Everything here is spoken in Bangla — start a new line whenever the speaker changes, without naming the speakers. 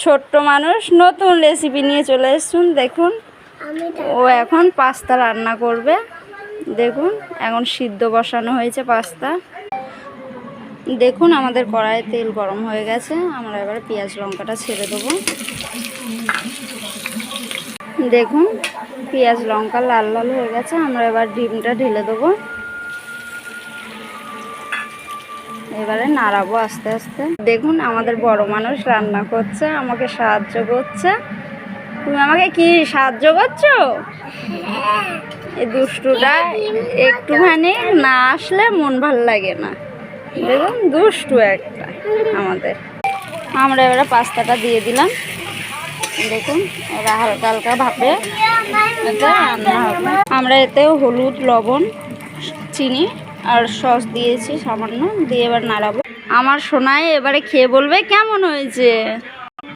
ছোট্ট মানুষ নতুন রেসিপি নিয়ে চলে এসেছুন। দেখুন ও এখন পাস্তা রান্না করবে। দেখুন এখন সিদ্ধ বসানো হয়েছে পাস্তা। দেখুন আমাদের কড়াইয়ে তেল গরম হয়ে গেছে। আমরা এবার পেঁয়াজ লঙ্কাটা ছেড়ে দেবো। দেখুন পেঁয়াজ লঙ্কা লাল লাল হয়ে গেছে। আমরা এবার ডিমটা ঢেলে দেবো। এবারে নাড়াবো আস্তে আস্তে। দেখুন আমাদের বড় মানুষ রান্না করছে, আমাকে সাহায্য করছে। তুমি আমাকে কি সাহায্য করছো? এই দুষ্টুটা একটুখানি না আসলে মন ভালো লাগে না। দেখুন দুষ্টু একটা আমাদের। আমরা এবারে পাস্তাটা দিয়ে দিলাম। দেখুন এরা হালকা হালকা ভাপে এটা রান্না হবে। আমরা এতেও হলুদ, লবণ, চিনি আর সস দিয়েছি সামান্য, দিয়ে এবার নাড়াবো। আমার সোনাই এবারে খেয়ে বলবে কেমন হয়েছে।